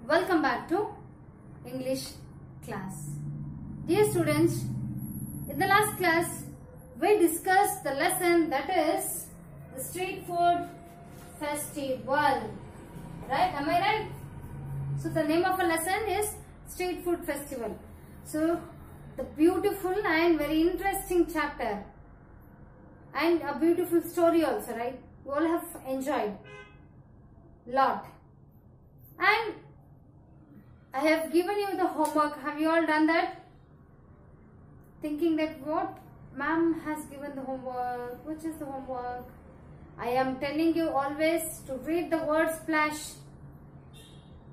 Welcome back to English class. Dear students, in the last class we discussed the lesson that is the street food festival. Right? Am I right? So the name of the lesson is street food festival. So the beautiful and very interesting chapter and a beautiful story also, right? You all have enjoyed lot. And I have given you the homework. Have you all done that? Thinking that what? Ma'am has given the homework. Which is the homework? I am telling you always to read the word splash.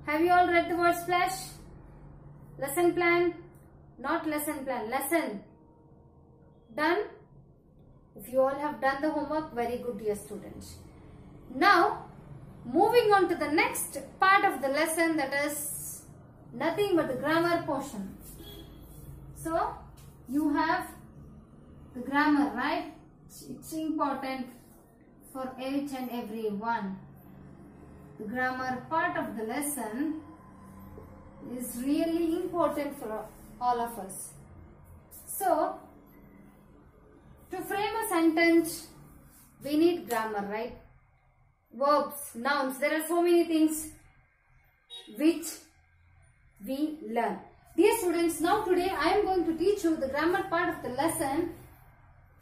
Have you all read the word splash? Lesson plan? Not lesson plan. Lesson. Done? If you all have done the homework, very good, dear students. Now, moving on to the next part of the lesson, that is nothing but the grammar portion. So, you have the grammar, right? It's important for each and every one. The grammar part of the lesson is really important for all of us. So, to frame a sentence, we need grammar, right? Verbs, nouns, there are so many things which we learn. Dear students, now today I am going to teach you the grammar part of the lesson.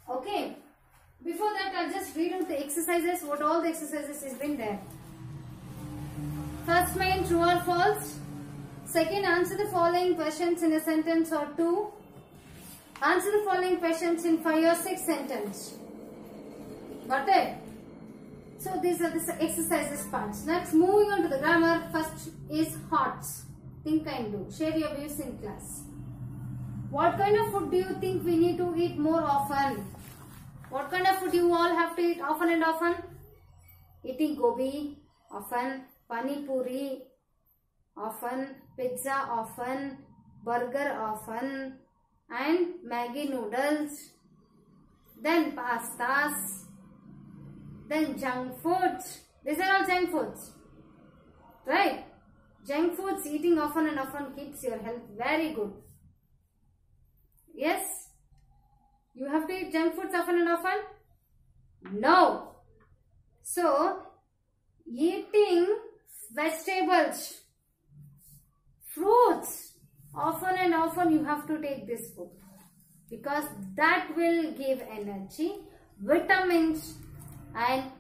Okay. Before that, I'll just read out the exercises, what all the exercises has been there. First main, true or false. Second, answer the following questions in a sentence or two. Answer the following questions in 5 or 6 sentences. Got it? So these are the exercises parts. Next, moving on to the grammar. First is HOTS. Think and do. Share your views in class. What kind of food do you think we need to eat more often? What kind of food you all have to eat often and often? Eating gobi often, pani puri often, pizza often, burger often, and Maggi noodles, then pastas, then junk foods. These are all junk foods, right? Junk foods eating often and often keeps your health very good. Yes? You have to eat junk foods often and often? No. So, eating vegetables, fruits, often and often you have to take this food. Because that will give energy, vitamins and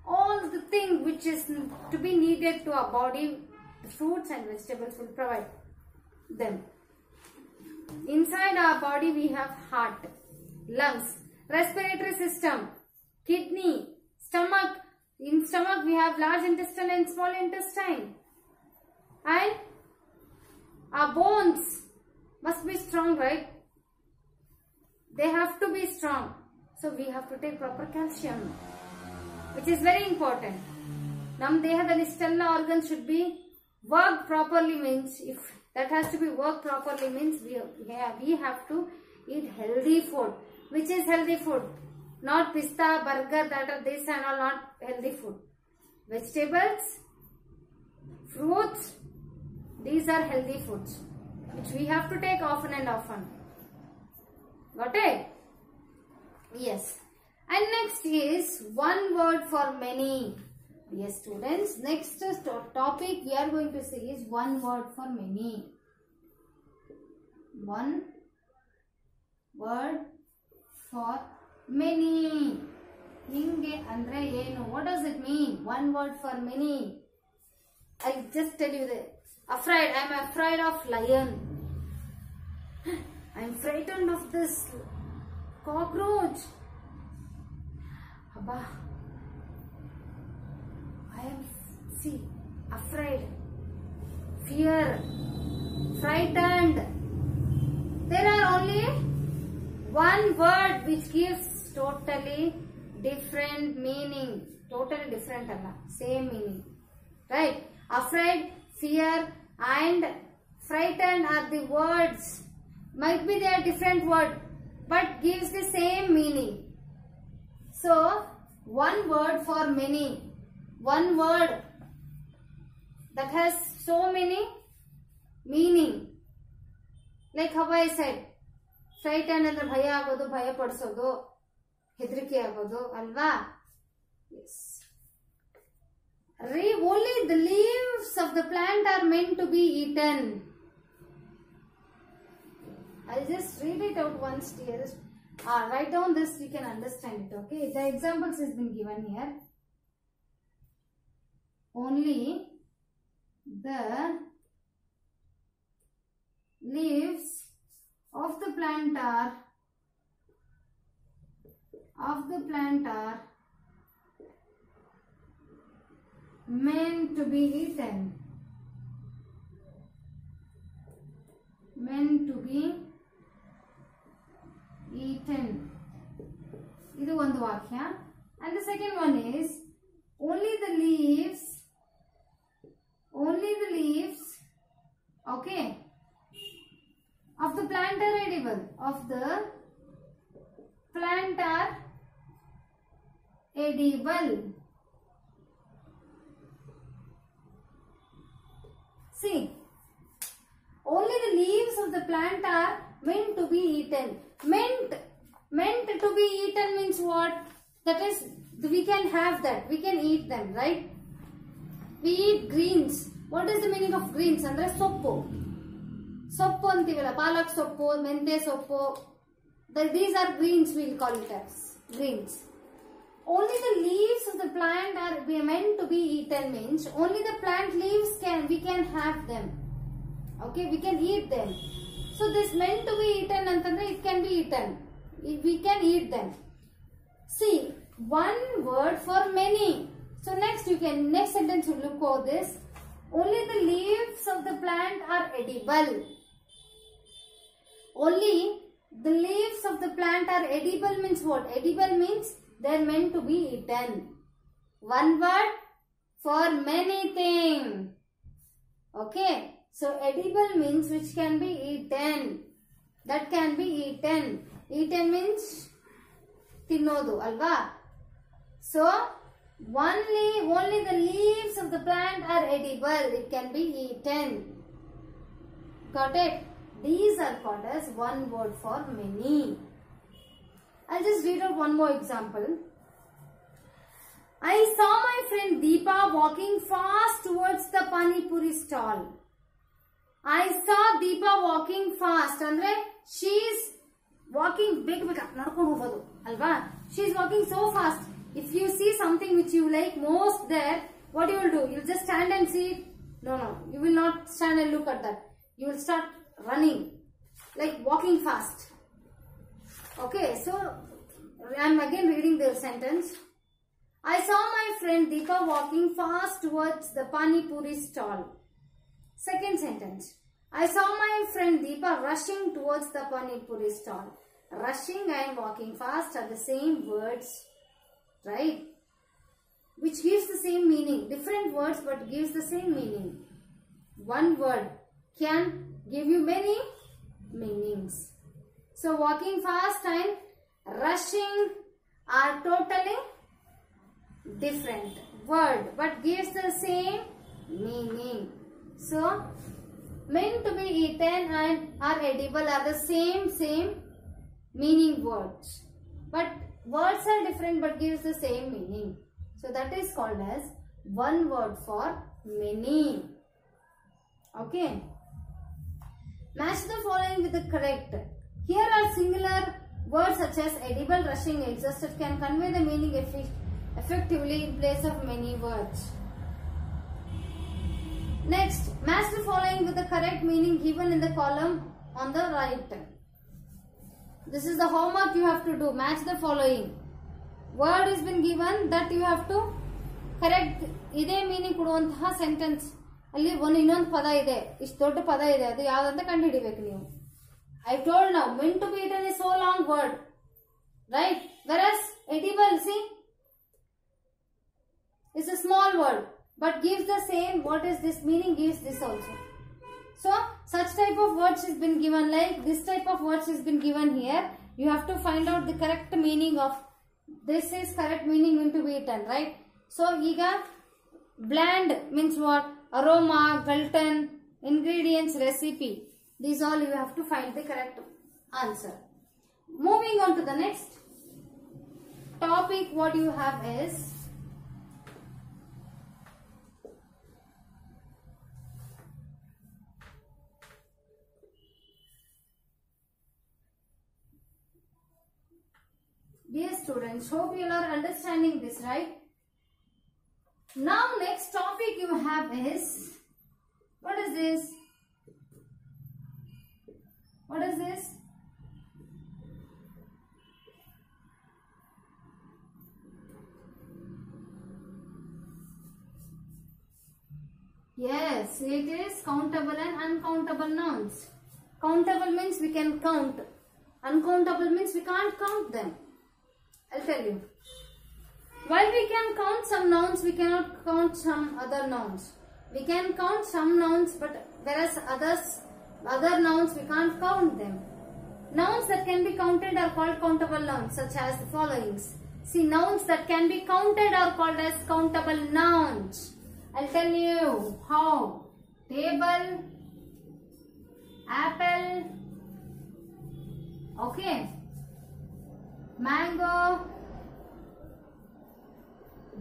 all the things which is to be needed to our body, the fruits and vegetables will provide them. Inside our body we have heart, lungs, respiratory system, kidney, stomach. In stomach we have large intestine and small intestine. And our bones must be strong, right? They have to be strong. So we have to take proper calcium, which is very important. Nam dehadalli organs should be worked properly, means if that has to be worked properly means we have to eat healthy food. Which is healthy food? Not pista, burger, that are this and all not healthy food. Vegetables, fruits, these are healthy foods which we have to take often and often. Got it? Yes. And next is one word for many. Yes, students. Next topic we are going to see is one word for many. One word for many. Hinge andre yenu. What does it mean? One word for many. I'll just tell you that. Afraid. I am afraid of lion. I am frightened of this cockroach. Abba. I am, afraid, fear, frightened. There are only one word which gives totally different meaning. Totally different, same meaning. Right? Afraid, fear and frightened are the words. Might be they are different words, but gives the same meaning. So, one word for many. One word that has so many meaning. Like how I said, frightened ಅಂದ್ರೆ ಭಯ ಆಗೋದು, ಭಯ ಪಡಿಸೋದು, ಹೆದರಿಕೆ ಆಗೋದು ಅಲ್ವಾ? Yes. Only the leaves of the plant are meant to be eaten. I'll just read it out once, dear. Write down this, we can understand it, okay? The examples has been given here. Only the leaves of the plant are meant to be eaten. Meant to be eaten. Idu ಒಂದು ವಾಕ್ಯ. And the second one is only the leaves, okay, of the plant are edible. Of the plant are edible. See, only the leaves of the plant are meant to be eaten. Meant to be eaten means what? That is, we can have that. We can eat them, right? We eat greens. What is the meaning of greens? Andre soppu. Soppu antivalla. Palak soppu, mente soppu. These are greens, we will call it as greens. Only the leaves of the plant are meant to be eaten means only the plant leaves we can have them. Okay, we can eat them. So this meant to be eaten antandre it can be eaten. We can eat them. See, one word for many. So next sentence you look over this. Only the leaves of the plant are edible. Only the leaves of the plant are edible means what? Edible means they are meant to be eaten. One word for many things. Okay. So edible means which can be eaten. That can be eaten. Eaten means ತಿನ್ನೋದು ಅಲ್ವಾ? So only the leaves of the plant are edible. It can be eaten. Got it? These are called as one word for many. I'll just read out one more example. I saw my friend Deepa walking fast towards the Pani Puri stall. I saw Deepa walking fast. Andre she is walking big nadಕೊಂಡು ಹೋಗೋದು ಅಲ್ವಾ? She is walking so fast. If you see something which you like most there, what you will do? You will just stand and see it? No. You will not stand and look at that. You will start running, like walking fast. Okay, so I am again reading the sentence. I saw my friend Deepa walking fast towards the Pani Puri stall. Second sentence. I saw my friend Deepa rushing towards the Pani Puri stall. Rushing and walking fast are the same words, right? Which gives the same meaning. Different words but gives the same meaning. One word can give you many meanings. So walking fast and rushing are totally different word but gives the same meaning. So meant to be eaten and are edible are the same meaning words, but words are different but gives the same meaning. So that is called as one word for many. Okay, match the following with the correct. Here are singular words such as edible, rushing, exhausted can convey the meaning effectively in place of many words. Next, match the following with the correct meaning given in the column on the right. This is the homework you have to do. Match the following. Word has been given that you have to correct. Ide meaning ಕೊಡುವಂತಹ sentence ಅಲ್ಲಿ ಇನ್ನೊಂದು ಪದ ಇದೆ, ಇಷ್ಟು ದೊಡ್ಡ ಪದ ಇದೆ, ಅದು ಯಾವ್ದಂತ ಕಂಡುಹಿಡಿಬೇಕು ನೀವು. I told now, meant to be eaten is so long word, right? Whereas edible, see, is a small word but gives the same. What is this meaning? Gives this also. So such type of words has been given, like this type of words has been given here. You have to find out the correct meaning of this. Is correct meaning meant to be eaten, right? So iga bland means what? Aroma, gluten, ingredients, recipe. These all you have to find the correct answer. Moving on to the next topic, what you have is dear students, hope you are understanding this, right? Now next topic you have is, what is this? What is this? Yes, it is countable and uncountable nouns. Countable means we can count. Uncountable means we can't count them. I'll tell you. While we can count some nouns, we cannot count some other nouns. We can count some nouns, but whereas other nouns we can't count them. Nouns that can be counted are called countable nouns, such as the followings. See, nouns that can be counted are called as countable nouns. I'll tell you how. Table, apple, okay, mango,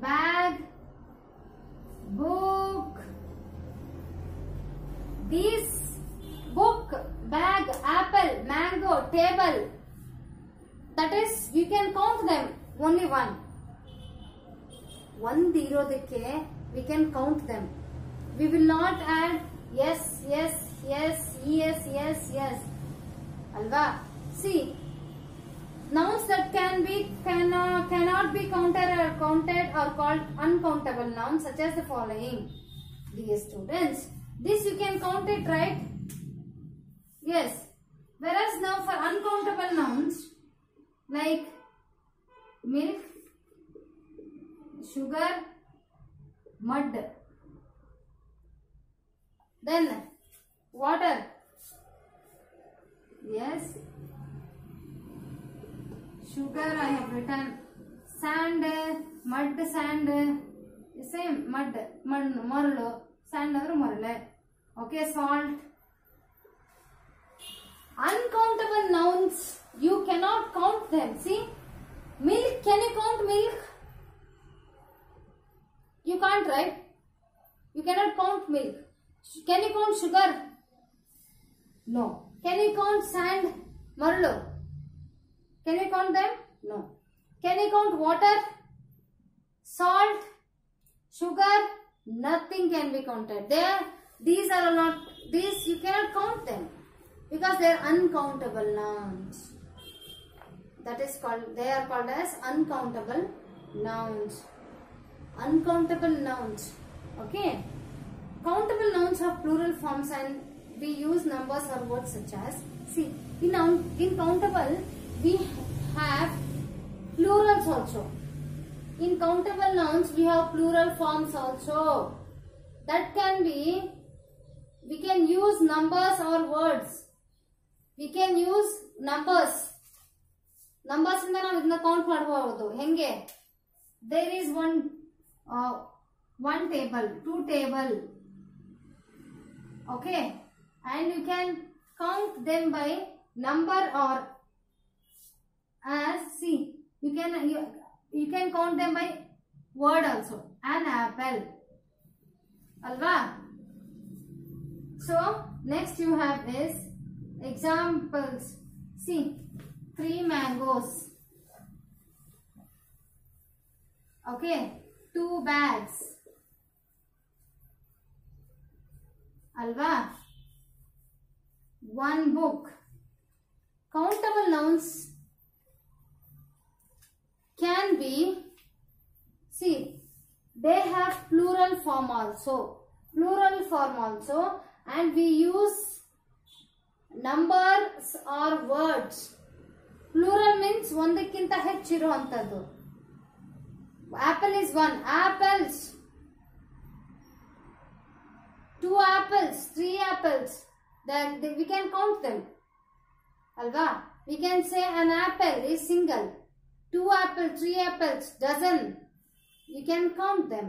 bag, book. These book, bag, apple, mango, table, that is, you can count them only one. One irodakke we can count them. We will not add yes, yes, yes, yes, yes, yes. Alva. See, nouns that cannot be counted are called uncountable nouns, such as the following. Dear students, this you can count it, right? Yes. Whereas now for uncountable nouns like milk, sugar, mud, then water, yes, sugar I have written, sand, mud, sand, same, mud, marlu, sand andre marle, okay, salt. Uncountable nouns, you cannot count them. See, milk, can you count milk? You can't, right? You cannot count milk. Can you count sugar? No. Can you count sand, marlu? Can you count them? No. Can you count water, salt, sugar? Nothing can be counted. These are not, these you cannot count them because they are uncountable nouns. That is called, they are called as uncountable nouns. Uncountable nouns. Okay. Countable nouns have plural forms and we use numbers or words such as, see, in countable we have plurals also. In countable nouns we have plural forms also. That can be, we can use numbers or words. We can use numbers. Numbers ಇಂದ ನಾವು ಇದನ್ನ count ಮಾಡಬಹುದು. ಹೆಂಗೆ? There is one table, two table. Okay, and you can count them by number or as, see, you can count them by word also. An apple, alva. So next you have is examples. See, 3 mangoes. Okay, 2 bags. Alva. 1 book. Countable nouns can be, see, they have plural form also. Plural form also, and we use numbers or words. Plural means ಒಂದಕ್ಕಿಂತ ಹೆಚ್ಚಿರುವಂತದ್ದು. Apple is 1. Apples. 2 apples. 3 apples. We can count them. Alva. We can say an apple is single. 2 apples, 3 apples, dozen. You can count them.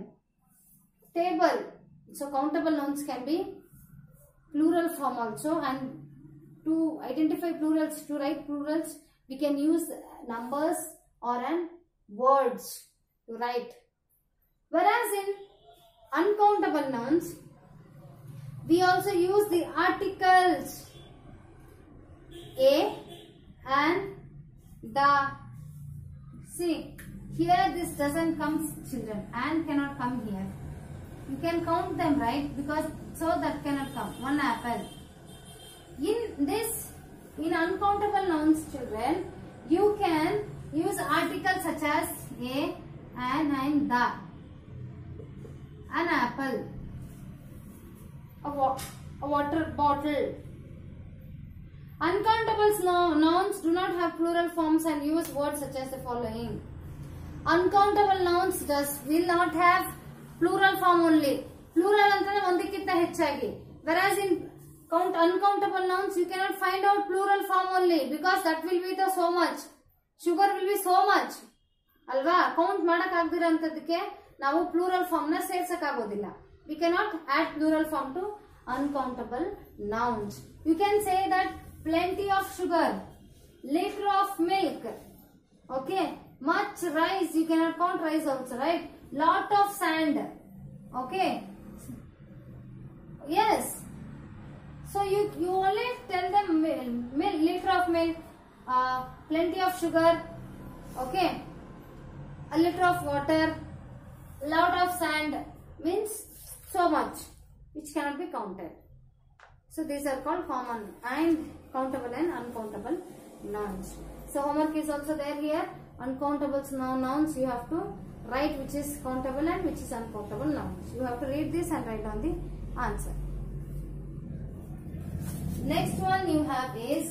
Table. So countable nouns can be plural form also, and to identify plurals, to write plurals, we can use numbers or an words to write. Whereas in uncountable nouns, we also use the articles a and the. See, here this doesn't come, children, and cannot come here. You can count them, right? Because so that cannot come. One apple. In this, in uncountable nouns, children, you can use articles such as a, an, and the. An apple. A water bottle. Uncountable nouns do not have plural forms and use words such as the following. Uncountable nouns will not have plural form only. Plural antane ondikitta hechagi. Whereas in uncountable nouns, you cannot find out plural form only, because that will be the so much. Sugar will be so much. Alva, count madak agdirantadike ನಾವು plural form na ಸೇರ್ಸಕ್ಕಾಗೋದಿಲ್ಲ. We cannot add plural form to uncountable nouns. You can say that plenty of sugar, liter of milk, okay, much rice. You cannot count rice also, right? Lot of sand, okay, yes. So you only tell them liter of milk, plenty of sugar, okay, a liter of water, lot of sand means so much, which cannot be counted. So these are called common and countable and uncountable nouns. So homework is also there here. Uncountable nouns you have to write which is countable and which is uncountable nouns. You have to read this and write down the answer. Next one you have is,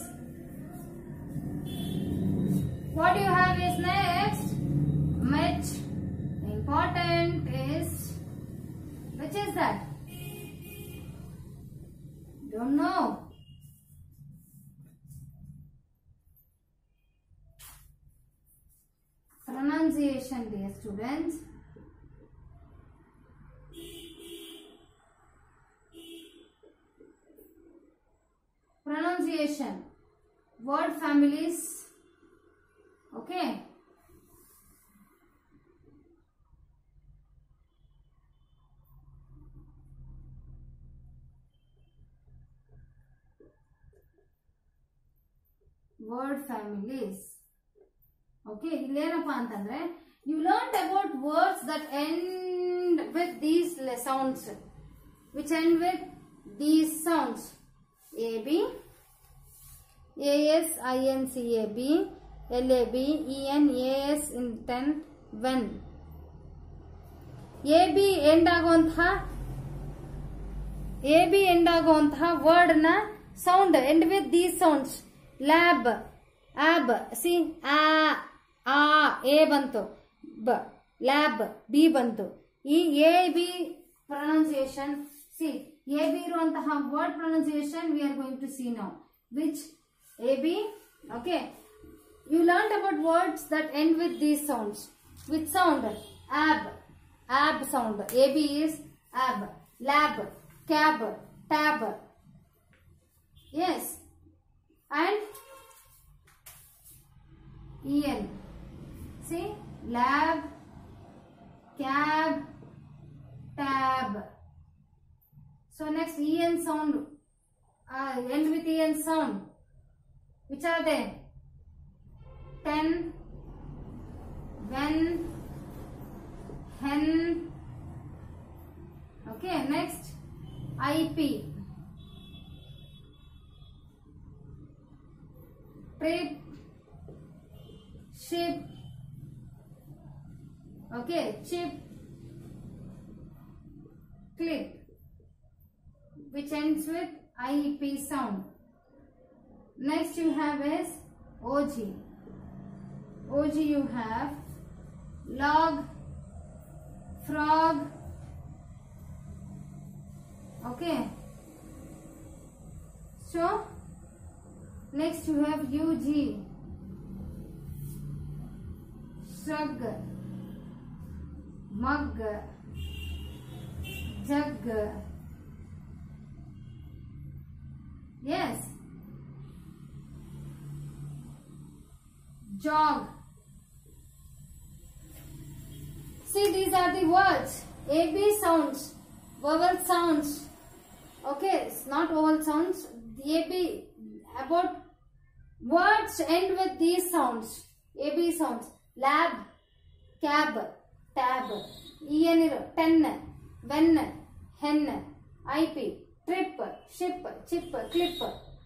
what you have is next, much important is, which is that? Don't know. Pronunciation, dear students. Pronunciation. Word families. Okay. Word families. Okay, illenappa antandre you learned about words that end with these sounds, which end with these sounds: ab, as, incab, lab, en, as in 10, when. ab end ಆಗುವಂತಹ word ನ sound end with these sounds. Lab, ab, C A ಬಂತು, ಬ lab, B ಬಂತು. ಈ A B pronunciation, C A B ಇರುವಂತಹ word pronunciation we are going to see now. Which A B, okay, you learned about words that end with these sounds. Which sound? Ab, ab sound. ab is ab. Lab, cab, tab. Yes. And en. See, lab, cab, tab. So next en sound, end with en sound. Which are they? 10, when, hen. Okay, next IP, trip, ship. Okay, chip, clip, which ends with IEP sound. Next you have is OG. OG you have log, frog. Okay. So next you have UG, shrug, mug, jug. Yes. Jog. See, these are the words. AB sounds, vowel sounds. Okay, it's not vowel sounds. AB, about words end with these sounds. AB sounds. Lab, cab, tab, enir, ten, when, hen, IP, trip, ship, chip, clip,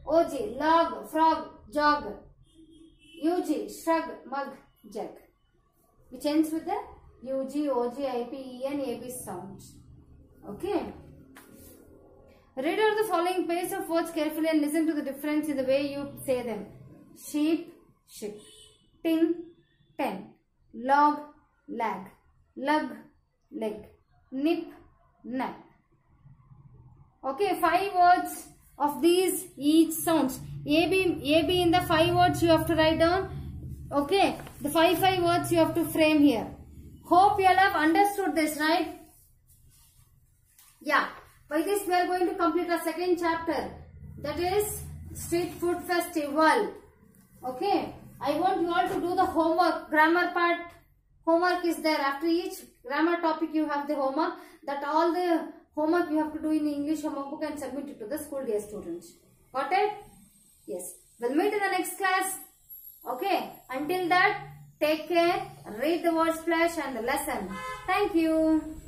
OG, log, frog, jog, UG, shrug, mug, jug. Which ends with the UG, OG, IP, EN, AB sounds. Okay. Read out the following pairs of words carefully and listen to the difference in the way you say them. Sheep, ship. Tin, ten. Log, lag. Lug, leg. Nip, nap. Okay, 5 words of these each sounds. AB in the 5 words you have to write down. Okay, the 5 words you have to frame here. Hope you all have understood this, right? Yeah. By this we are going to complete our second chapter. That is Street Food Festival. Okay. I want you all to do the homework. Grammar part. Homework is there. After each grammar topic you have the homework. That all the homework you have to do in English homework book and submit it to the school dear students. Got it? Yes. We'll meet in the next class. Okay. Until that, take care. Read the word splash and the lesson. Thank you.